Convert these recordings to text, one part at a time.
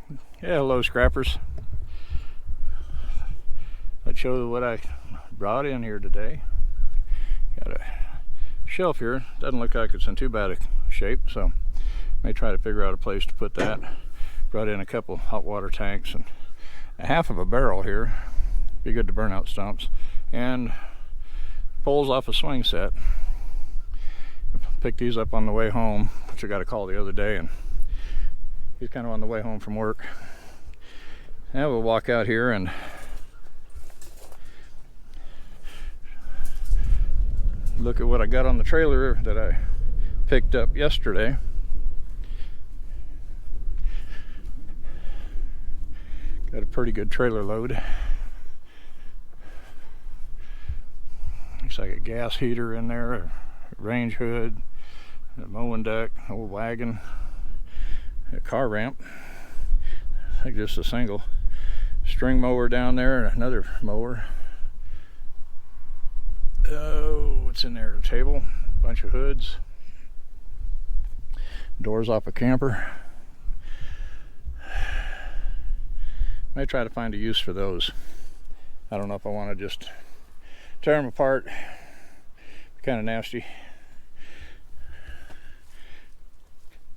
Yeah, hello scrappers. Let's show you what I brought in here today. Got a shelf here. Doesn't look like it's in too bad a shape, so may try to figure out a place to put that. Brought in a couple hot water tanks and a half of a barrel here. Be good to burn out stumps. And poles off a swing set. Picked these up on the way home, which I got a call the other day, and he's kind of on the way home from work. Now we'll walk out here and look at what I got on the trailer that I picked up yesterday. Got a pretty good trailer load. Looks like a gas heater in there, a range hood, a mowing deck, an old wagon, a car ramp. I think just a single string mower down there, and another mower. Oh, what's in there? A table, a bunch of hoods, doors off a camper. May try to find a use for those. I don't know if I want to just tear them apart. Kind of nasty.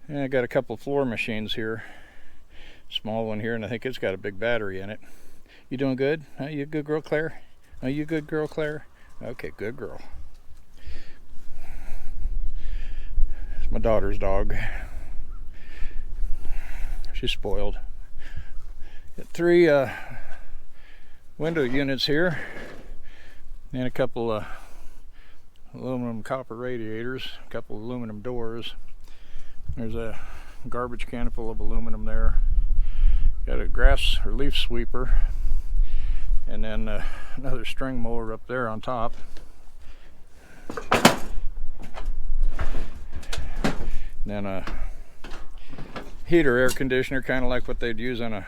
And I got a couple of floor machines here. Small one here, and I think it's got a big battery in it. You doing good? Are you a good girl, Claire? Are you a good girl, Claire? Okay, good girl. It's my daughter's dog. She's spoiled. Got 3 window units here, and a couple of aluminum copper radiators, a couple of aluminum doors. There's a garbage can full of aluminum there. Got a grass or leaf sweeper, and then another string mower up there on top. And then a heater air conditioner, kind of like what they'd use in a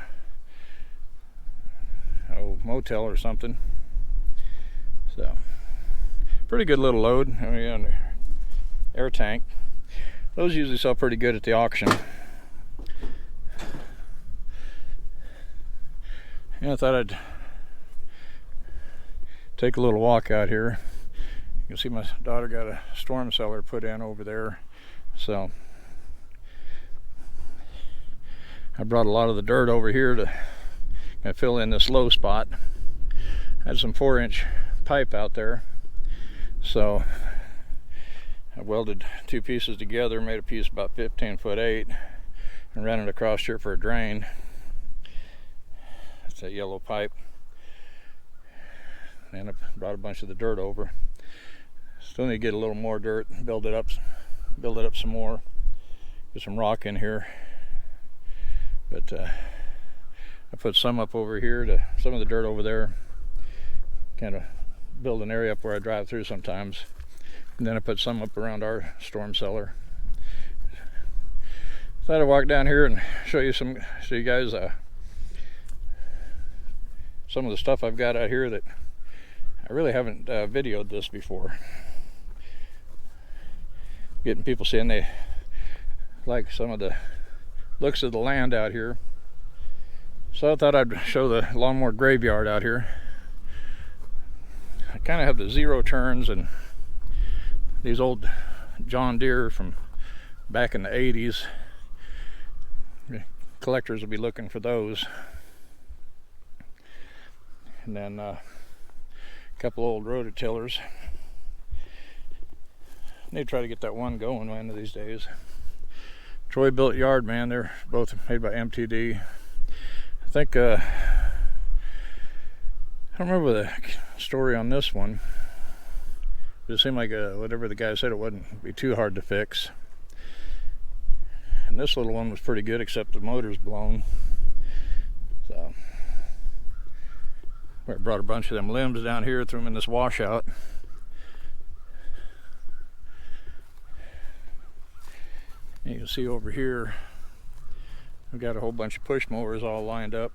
motel or something. So pretty good little load. I mean, air tank. Those usually sell pretty good at the auction. Yeah, I thought I'd take a little walk out here. You can see my daughter got a storm cellar put in over there. So I brought a lot of the dirt over here to fill in this low spot. Had some 4-inch pipe out there. So I welded 2 pieces together, made a piece about 15'8", and ran it across here for a drain. That's that yellow pipe. And I brought a bunch of the dirt over. Still need to get a little more dirt, build it up some more. Get some rock in here. But I put some up over here, some of the dirt over there. Kind of build an area up where I drive through sometimes. And then I put some up around our storm cellar. Thought I'd walk down here and show you guys some of the stuff I've got out here that I really haven't videoed this before. Getting people saying they like some of the looks of the land out here. So I thought I'd show the Lawnmower Graveyard out here. I kind of have the 0 turns and these old John Deere from back in the 80s. Collectors will be looking for those. And then a couple old rototillers. Need to try to get that one going one of these days. Troy Built Yard, man, they're both made by MTD. I think I don't remember the story on this one. It seemed like whatever the guy said, it wouldn't be too hard to fix. And this little one was pretty good, except the motor's blown. So I brought a bunch of them limbs down here, threw them in this washout. And you can see over here, we've got a whole bunch of push mowers all lined up.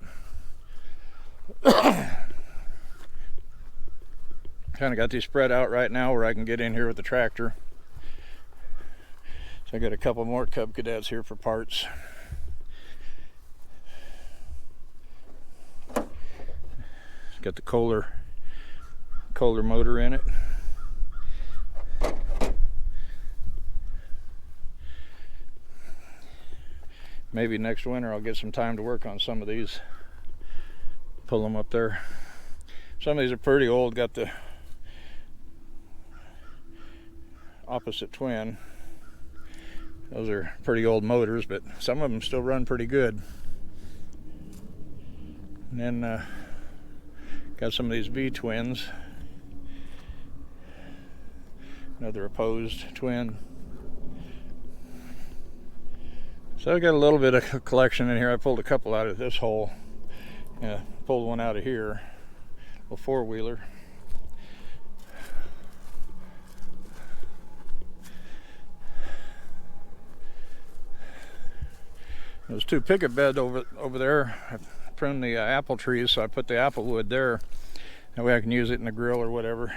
Kind of got these spread out right now where I can get in here with the tractor. So I got a couple more Cub Cadets here for parts. got the Kohler motor in it. Maybe next winter I'll get some time to work on some of these. Pull them up there. Some of these are pretty old, got the opposite twin. Those are pretty old motors, but some of them still run pretty good. And then got some of these V twins. Another opposed twin. So I got a little bit of a collection in here. I pulled a couple out of this hole. Pulled one out of here, a four-wheeler. There's two picket beds over there. I pruned the apple trees, so I put the apple wood there. That way I can use it in the grill or whatever.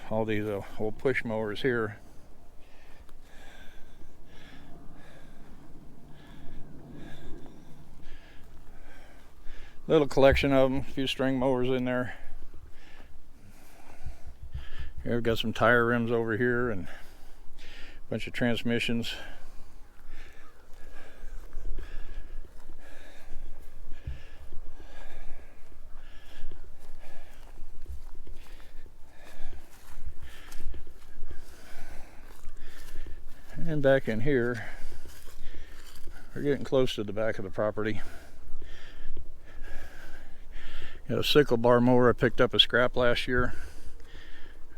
All these old push mowers here. Little collection of them, a few string mowers in there. Here we've got some tire rims over here and a bunch of transmissions. And back in here, we're getting close to the back of the property. Got a sickle bar mower I picked up as scrap last year.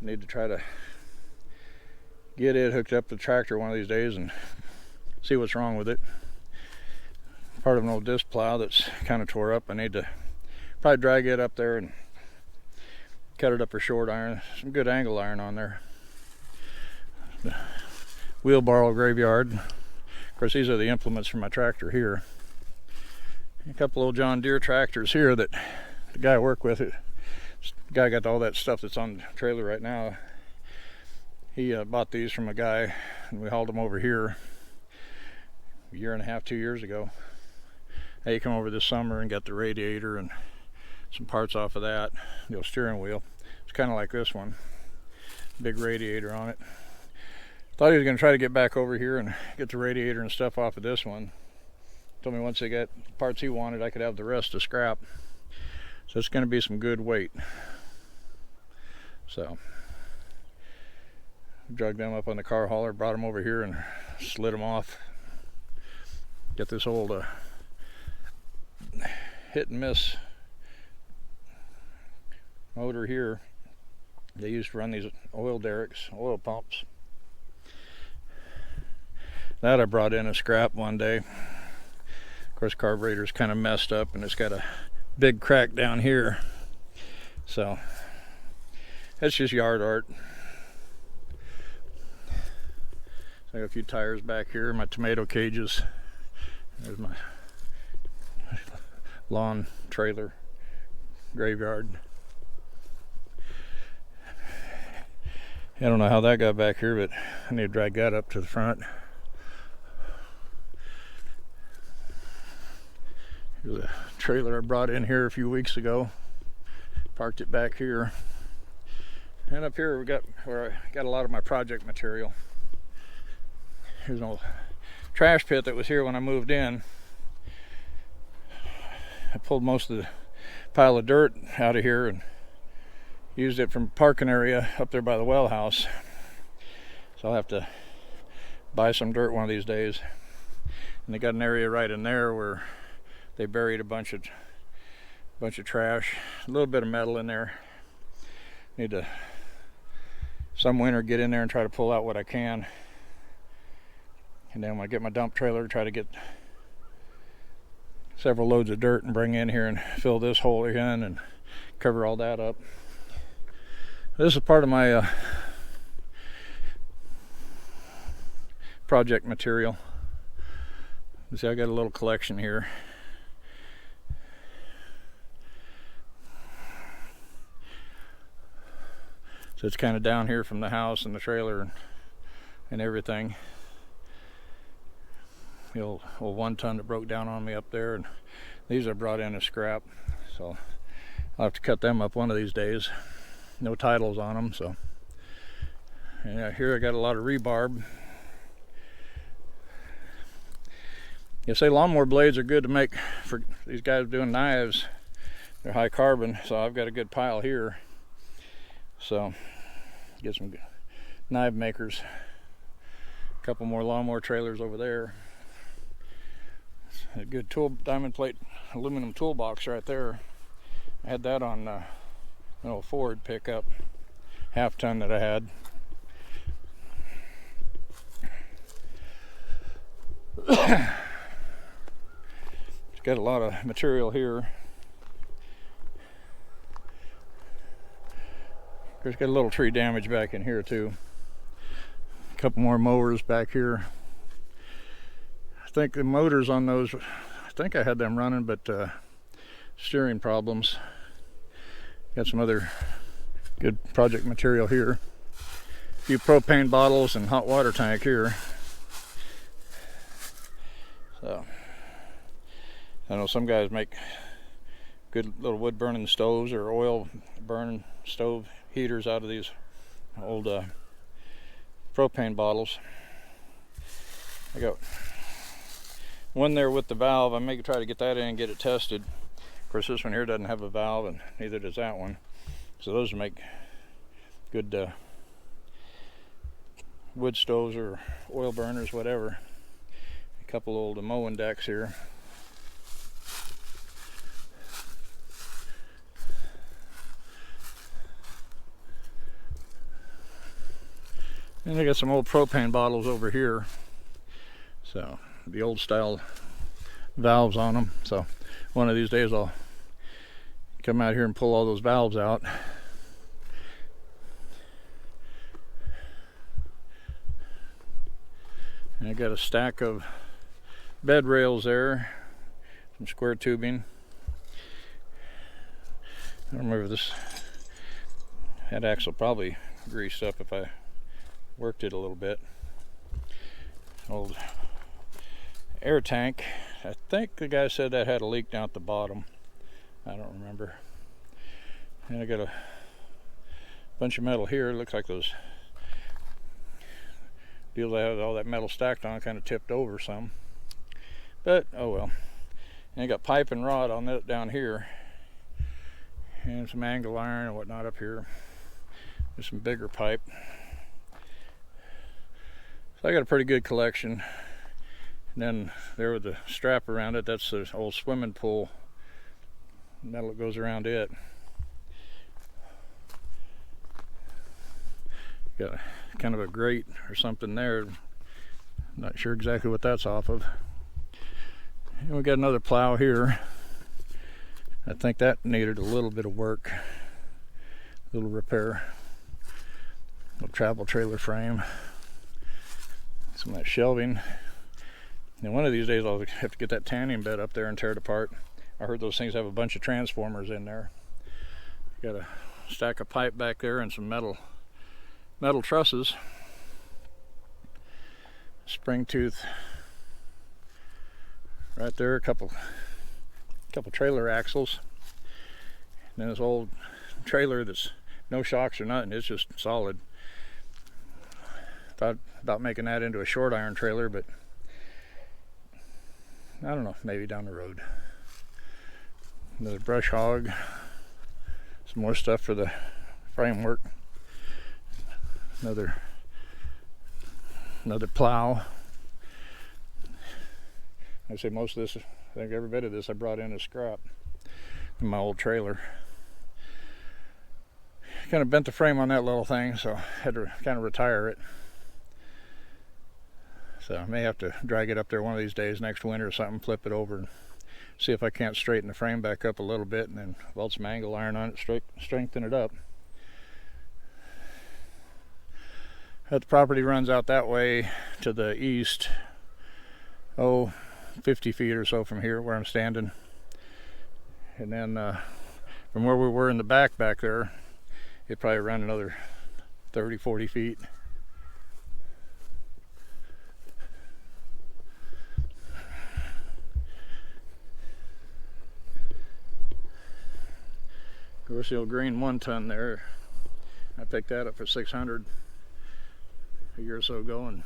I need to try to get it hooked up to the tractor one of these days and see what's wrong with it. Part of an old disc plow that's kind of tore up. I need to probably drag it up there and cut it up for short iron. Some good angle iron on there. The Lawnmower Graveyard. Of course, these are the implements for my tractor here. A couple old John Deere tractors here that the guy I work with, the guy got all that stuff that's on the trailer right now. He bought these from a guy, and we hauled them over here a year and a half, 2 years ago. He came over this summer and got the radiator and some parts off of that, the old steering wheel. It's kind of like this one, big radiator on it. Thought he was going to try to get back over here and get the radiator and stuff off of this one. Told me once they got parts he wanted, I could have the rest to scrap. So it's going to be some good weight. So drug them up on the car hauler, brought them over here and slid them off. Get this old hit and miss motor here. They used to run these oil derricks, oil pumps. That I brought in as scrap one day. Of course, carburetor's kind of messed up and it's got a big crack down here. So that's just yard art. So I got a few tires back here, my tomato cages. There's my lawn trailer graveyard. I don't know how that got back here, but I need to drag that up to the front. Here's a trailer I brought in here a few weeks ago. Parked it back here. And up here we got where I got a lot of my project material. Here's an old trash pit that was here when I moved in. I pulled most of the pile of dirt out of here and used it from parking area up there by the well house. So I'll have to buy some dirt one of these days. And they got an area right in there where they buried a bunch of trash, a little bit of metal in there. Need to some winter get in there and try to pull out what I can. And then when I get my dump trailer, try to get several loads of dirt and bring in here and fill this hole in and cover all that up. This is part of my project material. You see, I got a little collection here. So it's kind of down here from the house and the trailer and everything. The old 1 ton that broke down on me up there, and these I brought in as scrap. So I'll have to cut them up one of these days. No titles on them, so. And here I got a lot of rebarb. You say lawnmower blades are good to make for these guys doing knives. They're high carbon, so I've got a good pile here. So get some knife makers. A couple more lawnmower trailers over there. A good diamond plate aluminum toolbox right there. I had that on an old Ford pickup, half-ton that I had. It's got a lot of material here. There's got a little tree damage back in here too. A couple more mowers back here. I think the motors on those, I think I had them running, but steering problems. Got some other good project material here. A few propane bottles and hot water tank here. So I know some guys make good little wood burning stoves or oil burning stove heaters out of these old propane bottles. I got one there with the valve. I may try to get that in and get it tested. Of course, this one here doesn't have a valve, and neither does that one. So those make good wood stoves or oil burners, whatever. A couple old mowing decks here. And I got some old propane bottles over here. So the old style valves on them. So one of these days I'll come out here and pull all those valves out. And I got a stack of bed rails there, some square tubing. I don't remember this. That axle probably greased up if I worked it a little bit. Old air tank. I think the guy said that had a leak down at the bottom. I don't remember. And I got a bunch of metal here. It looks like those deals I had all that metal stacked on kind of tipped over some. But oh well. And I got pipe and rod on that down here. And some angle iron and whatnot up here. There's some bigger pipe. So I got a pretty good collection. And then there with the strap around it, that's the old swimming pool metal that goes around it. Got kind of a grate or something there. Not sure exactly what that's off of. And we got another plow here. I think that needed a little bit of work, a little repair. Little travel trailer frame. Some of that shelving. And one of these days I'll have to get that tanning bed up there and tear it apart. I heard those things have a bunch of transformers in there. Got a stack of pipe back there and some metal trusses. Spring tooth right there, a couple trailer axles. And then this old trailer that's no shocks or nothing, it's just solid. Thought about making that into a short iron trailer, but I don't know, maybe down the road. Another brush hog, some more stuff for the framework, another plow. I say most of this, I think every bit of this I brought in as scrap in my old trailer. Kind of bent the frame on that little thing, so I had to kind of retire it. So I may have to drag it up there one of these days next winter or something, flip it over and see if I can't straighten the frame back up a little bit and then weld some angle iron on it, strengthen it up. That property runs out that way to the east, 50 feet or so from here where I'm standing. And then from where we were in the back there, it probably ran another 30, 40 feet. There's the old green 1 ton there. I picked that up for $600 a year or so ago and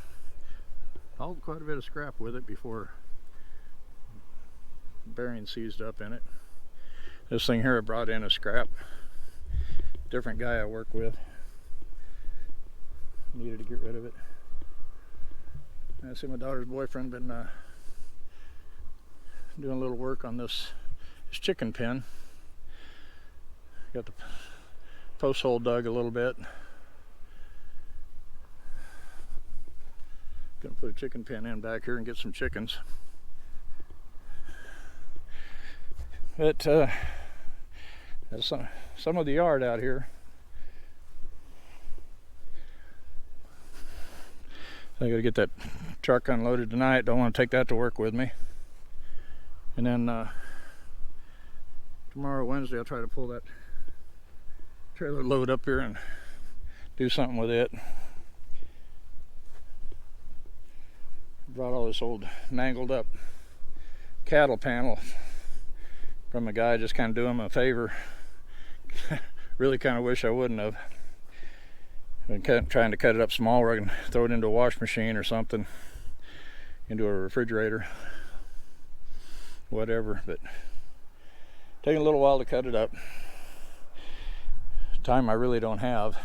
hauled quite a bit of scrap with it before bearing seized up in it. This thing here I brought in as scrap. Different guy I work with needed to get rid of it. I see my daughter's boyfriend been doing a little work on this chicken pen. Got the post hole dug a little bit. Gonna put a chicken pen in back here and get some chickens. But that's some of the yard out here. So I gotta get that truck unloaded tonight. Don't want to take that to work with me. And then tomorrow, Wednesday, I'll try to pull that trailer load up here and do something with it. Brought all this old mangled up cattle panel from a guy, just kind of doing him a favor. Really kind of wish I wouldn't have. Been trying to cut it up small where I can throw it into a wash machine or something, into a refrigerator, whatever. But taking a little while to cut it up. Time I really don't have,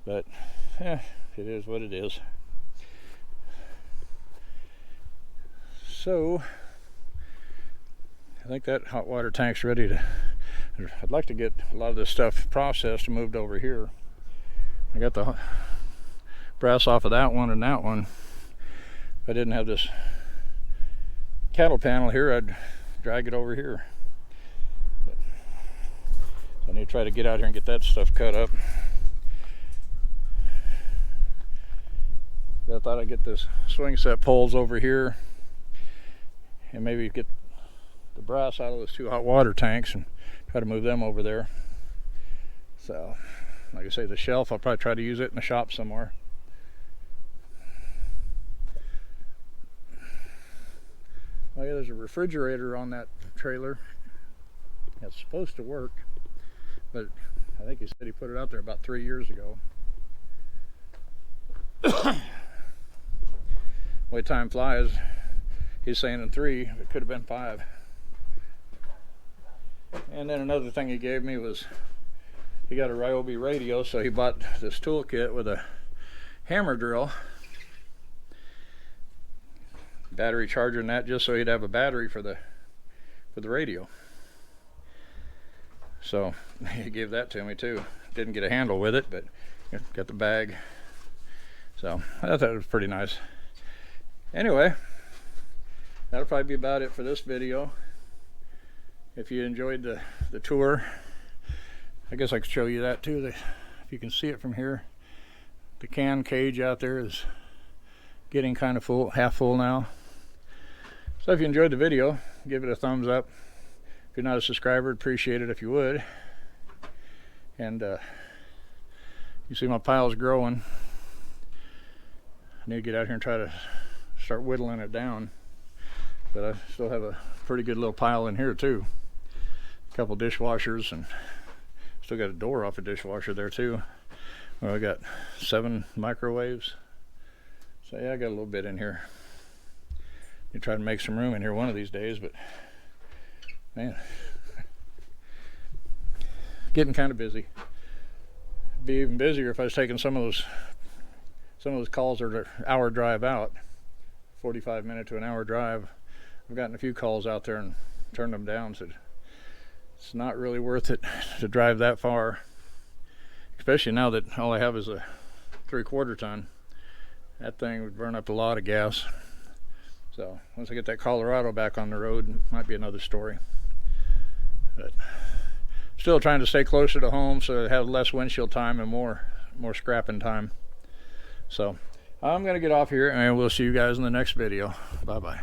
but it is what it is. So I think that hot water tank's ready to. I'd like to get a lot of this stuff processed and moved over here. I got the brass off of that one and that one. If I didn't have this cattle panel here, I'd drag it over here. I need to try to get out here and get that stuff cut up. I thought I'd get this swing set poles over here and maybe get the brass out of those 2 hot water tanks and try to move them over there. So, like I say, the shelf, I'll probably try to use it in the shop somewhere. Oh yeah, there's a refrigerator on that trailer. It's supposed to work. But I think he said he put it out there about 3 years ago. Way time flies. He's saying in 3, it could have been 5. And then another thing he gave me was he got a Ryobi radio, so he bought this toolkit with a hammer drill, battery charger and that, just so he'd have a battery for the radio. So he gave that to me too. Didn't get a handle with it, but got the bag. So I thought that was pretty nice. Anyway, that'll probably be about it for this video. If you enjoyed the tour, I guess I could show you that too. If you can see it from here, the can cage out there is getting kind of full, half full now. So if you enjoyed the video, give it a thumbs up. If you're not a subscriber, I'd appreciate it if you would. And you see my pile's growing. I need to get out here and try to start whittling it down. But I still have a pretty good little pile in here too. A couple dishwashers, and still got a door off a dishwasher there too. Well, I got 7 microwaves. So yeah, I got a little bit in here. You try to make some room in here one of these days, but man, getting kind of busy. Be even busier if I was taking some of those calls that are hour drive out, 45-minute to an hour drive. I've gotten a few calls out there and turned them down. So it's not really worth it to drive that far, especially now that all I have is a 3/4 ton. That thing would burn up a lot of gas. So once I get that Colorado back on the road, it might be another story. But still trying to stay closer to home so I have less windshield time and more scrapping time. So I'm going to get off here, and we'll see you guys in the next video. Bye bye.